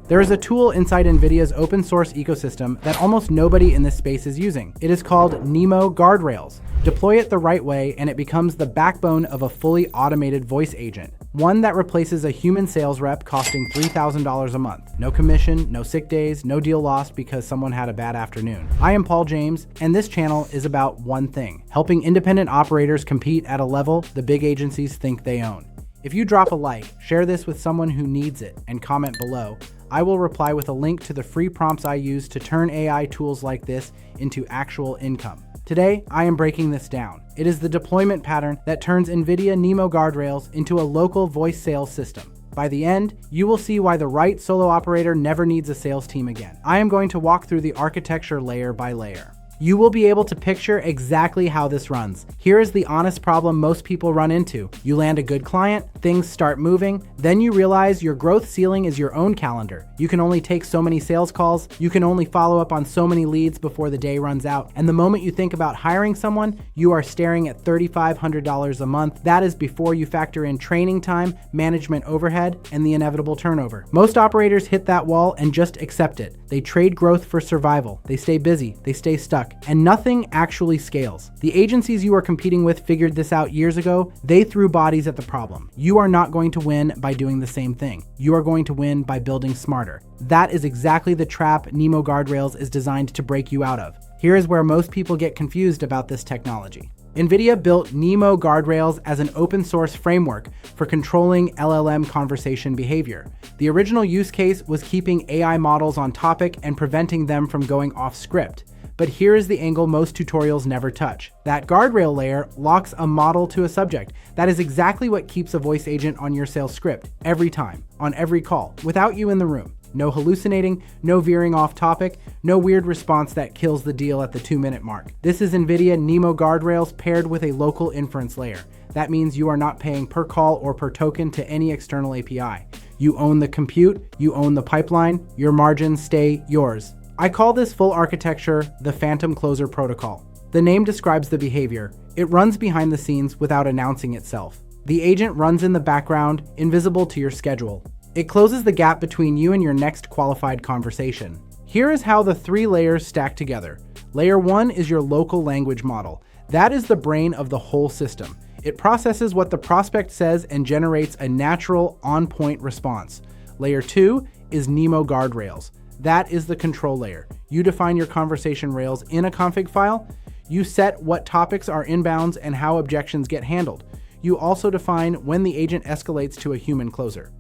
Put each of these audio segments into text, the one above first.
There is a tool inside NVIDIA's open source ecosystem that almost nobody in this space is using. It is called NeMo Guardrails. Deploy it the right way and it becomes the backbone of a fully automated voice agent. One that replaces a human sales rep costing $3,000 a month. No commission, no sick days, no deal lost because someone had a bad afternoon. I am Paul James, and this channel is about one thing: helping independent operators compete at a level the big agencies think they own. If you drop a like, share this with someone who needs it, and comment below, I will reply with a link to the free prompts I use to turn AI tools like this into actual income. Today, I am breaking this down. It is the deployment pattern that turns NVIDIA NeMo Guardrails into a local voice sales system. By the end, you will see why the right solo operator never needs a sales team again. I am going to walk through the architecture layer by layer. You will be able to picture exactly how this runs. Here is the honest problem most people run into. You land a good client, things start moving, then you realize your growth ceiling is your own calendar. You can only take so many sales calls, you can only follow up on so many leads before the day runs out, and the moment you think about hiring someone, you are staring at $3,500 a month. That is before you factor in training time, management overhead, and the inevitable turnover. Most operators hit that wall and just accept it. They trade growth for survival. They stay busy, they stay stuck, and nothing actually scales. The agencies you are competing with figured this out years ago. They threw bodies at the problem. You are not going to win by doing the same thing. You are going to win by building smarter. That is exactly the trap NeMo Guardrails is designed to break you out of. Here is where most people get confused about this technology. NVIDIA built NeMo Guardrails as an open source framework for controlling LLM conversation behavior. The original use case was keeping AI models on topic and preventing them from going off script. But here is the angle most tutorials never touch. That guardrail layer locks a model to a subject. That is exactly what keeps a voice agent on your sales script, every time, on every call, without you in the room. No hallucinating, no veering off topic, no weird response that kills the deal at the 2-minute mark. This is NVIDIA NeMo Guardrails paired with a local inference layer. That means you are not paying per call or per token to any external API. You own the compute, you own the pipeline, your margins stay yours. I call this full architecture the Phantom Closer Protocol. The name describes the behavior. It runs behind the scenes without announcing itself. The agent runs in the background, invisible to your schedule. It closes the gap between you and your next qualified conversation. Here is how the 3 layers stack together. Layer 1 is your local language model. That is the brain of the whole system. It processes what the prospect says and generates a natural, on-point response. Layer 2 is NeMo Guardrails. That is the control layer. You define your conversation rails in a config file. You set what topics are inbounds and how objections get handled. You also define when the agent escalates to a human closer.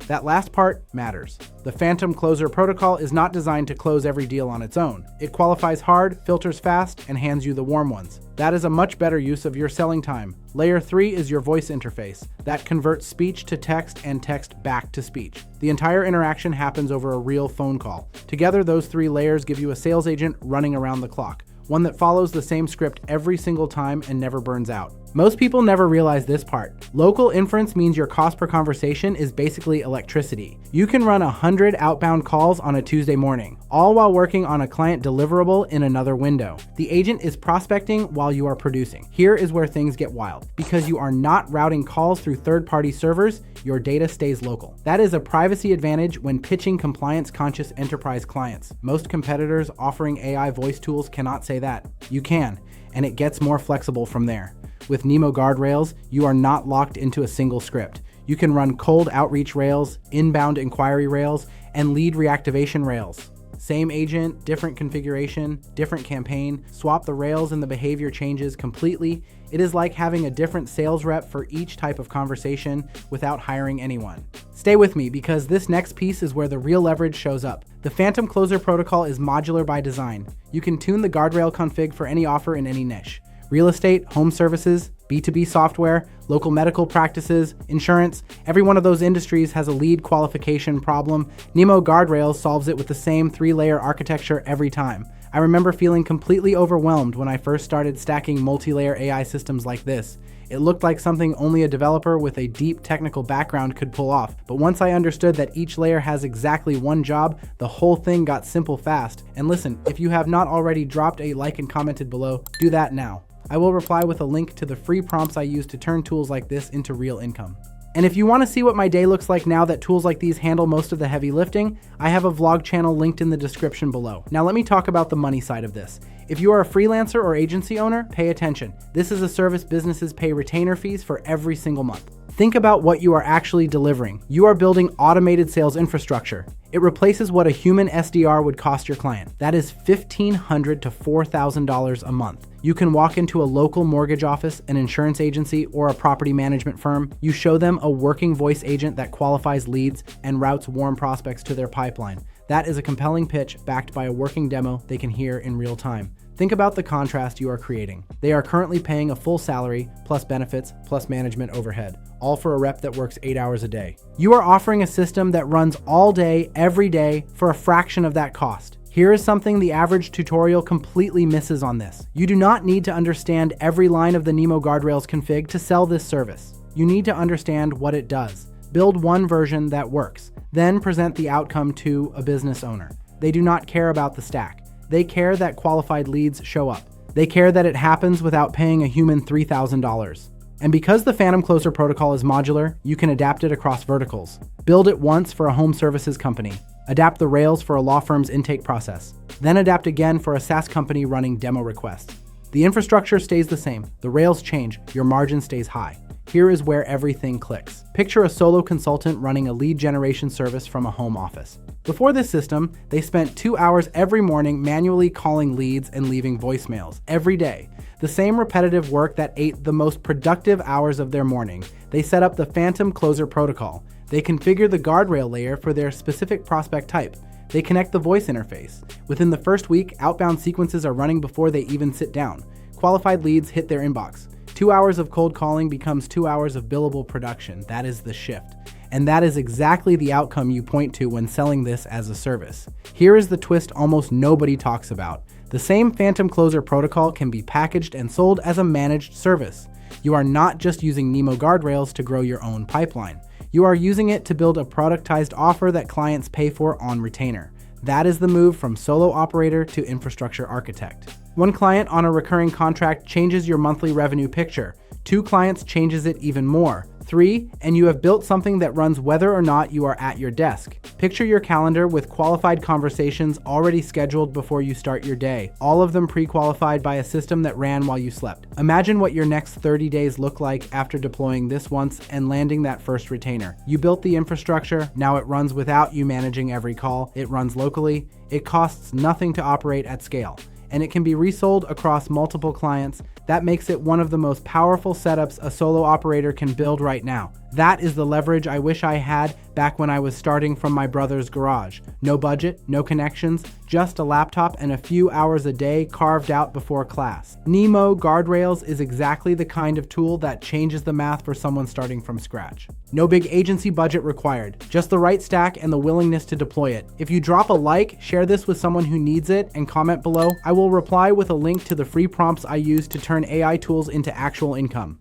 That last part matters. The Phantom Closer Protocol is not designed to close every deal on its own. It qualifies hard, filters fast, and hands you the warm ones. That is a much better use of your selling time. Layer 3 is your voice interface. That converts speech to text and text back to speech. The entire interaction happens over a real phone call. Together, those 3 layers give you a sales agent running around the clock. One that follows the same script every single time and never burns out. Most people never realize this part. Local inference means your cost per conversation is basically electricity. You can run 100 outbound calls on a Tuesday morning, all while working on a client deliverable in another window. The agent is prospecting while you are producing. Here is where things get wild. Because you are not routing calls through third-party servers, your data stays local. That is a privacy advantage when pitching compliance-conscious enterprise clients. Most competitors offering AI voice tools cannot say that. You can, and it gets more flexible from there. With NeMo Guardrails, you are not locked into a single script. You can run cold outreach rails, inbound inquiry rails, and lead reactivation rails. Same agent, different configuration, different campaign. Swap the rails and the behavior changes completely. It is like having a different sales rep for each type of conversation without hiring anyone. Stay with me because this next piece is where the real leverage shows up. The Phantom Closer Protocol is modular by design. You can tune the guardrail config for any offer in any niche. Real estate, home services, B2B software, local medical practices, insurance, every one of those industries has a lead qualification problem. NeMo Guardrails solves it with the same 3-layer architecture every time. I remember feeling completely overwhelmed when I first started stacking multi-layer AI systems like this. It looked like something only a developer with a deep technical background could pull off. But once I understood that each layer has exactly one job, the whole thing got simple fast. And listen, if you have not already dropped a like and commented below, do that now. I will reply with a link to the free prompts I use to turn tools like this into real income. And if you want to see what my day looks like now that tools like these handle most of the heavy lifting, I have a vlog channel linked in the description below. Now let me talk about the money side of this. If you are a freelancer or agency owner, pay attention. This is a service businesses pay retainer fees for every single month. Think about what you are actually delivering. You are building automated sales infrastructure. It replaces what a human SDR would cost your client. That is $1,500 to $4,000 a month. You can walk into a local mortgage office, an insurance agency, or a property management firm. You show them a working voice agent that qualifies leads and routes warm prospects to their pipeline. That is a compelling pitch backed by a working demo they can hear in real time. Think about the contrast you are creating. They are currently paying a full salary, plus benefits, plus management overhead, all for a rep that works 8 hours a day. You are offering a system that runs all day, every day, for a fraction of that cost. Here is something the average tutorial completely misses on this. You do not need to understand every line of the NeMo Guardrails config to sell this service. You need to understand what it does. Build one version that works, then present the outcome to a business owner. They do not care about the stack. They care that qualified leads show up. They care that it happens without paying a human $3,000. And because the Phantom Closer protocol is modular, you can adapt it across verticals. Build it once for a home services company. Adapt the Rails for a law firm's intake process. Then adapt again for a SaaS company running demo requests. The infrastructure stays the same. The Rails change. Your margin stays high. Here is where everything clicks. Picture a solo consultant running a lead generation service from a home office. Before this system, they spent 2 hours every morning manually calling leads and leaving voicemails every day. The same repetitive work that ate the most productive hours of their morning. They set up the Phantom Closer protocol. They configure the guardrail layer for their specific prospect type. They connect the voice interface. Within the first week, outbound sequences are running before they even sit down. Qualified leads hit their inbox. 2 hours of cold calling becomes 2 hours of billable production. That is the shift. And that is exactly the outcome you point to when selling this as a service. Here is the twist almost nobody talks about. The same Phantom Closer protocol can be packaged and sold as a managed service. You are not just using NeMo Guardrails to grow your own pipeline. You are using it to build a productized offer that clients pay for on retainer. That is the move from solo operator to infrastructure architect. One client on a recurring contract changes your monthly revenue picture. 2 clients changes it even more. 3, and you have built something that runs whether or not you are at your desk. Picture your calendar with qualified conversations already scheduled before you start your day, all of them pre-qualified by a system that ran while you slept. Imagine what your next 30 days look like after deploying this once and landing that first retainer. You built the infrastructure, now it runs without you managing every call. It runs locally. It costs nothing to operate at scale, and it can be resold across multiple clients. That makes it one of the most powerful setups a solo operator can build right now. That is the leverage I wish I had back when I was starting from my brother's garage. No budget, no connections, just a laptop and a few hours a day carved out before class. NeMo Guardrails is exactly the kind of tool that changes the math for someone starting from scratch. No big agency budget required, just the right stack and the willingness to deploy it. If you drop a like, share this with someone who needs it, and comment below, I will reply with a link to the free prompts I use to turn AI tools into actual income.